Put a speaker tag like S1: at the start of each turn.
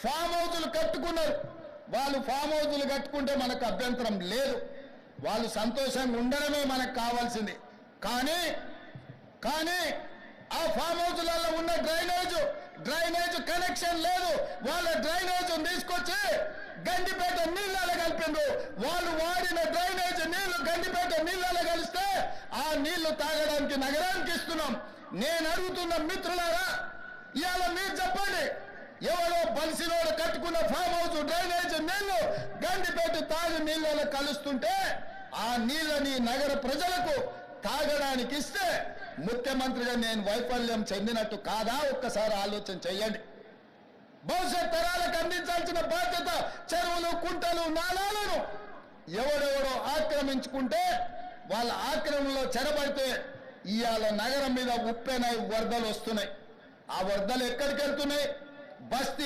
S1: Form హౌజులు కట్టుకున్నారు. వాళ్ళు form హౌజులు కట్టుకుంటే మనకు అభ్యంతరం లేదు, వాళ్ళు సంతోషంగా ఉండడమే మనకు కావాల్సింది. కానీ ఆ ఫామ్ హౌజులలో ఉన్న డ్రైనేజ్ కనెక్షన్ లేదు. వాళ్ళ డ్రైనేజ్ తీసుకొచ్చి గండిపేట నీళ్ళలో కలిపిండ్రు. వాళ్ళు వాడిన డ్రైనేజ్ నీళ్లు గండిపేట నీళ్ళలో కలిస్తే ఆ నీళ్లు తాగడానికి నగరానికి ఇస్తున్నాం. నేను అడుగుతున్న మిత్రులారా, ఇవాళ మీరు చెప్పండి, ఎవరో బలిసినోడు కట్టుకున్న ఫామ్ హౌస్ డ్రైనేజ్ నీళ్లు గండిపేట తాగి నీళ్ళలో కలుస్తుంటే ఆ నీళ్ళని నగర ప్రజలకు తాగడానికి ఇస్తే ముఖ్యమంత్రిగా నేను వైఫల్యం చెందినట్టు కాదా? ఒక్కసారి ఆలోచన చెయ్యండి. భవిష్యత్ తరాలకు అందించాల్సిన బాధ్యత చెరువులు, కుంటలు, నాలాలను ఎవడెవడో ఆక్రమించుకుంటే వాళ్ళ ఆక్రమణలో చెరబడితే ఇవాళ నగరం మీద ఉప్పెనై వరదలు వస్తున్నాయి. ఆ వరదలు ఎక్కడికి వెళ్తున్నాయి? బస్తీ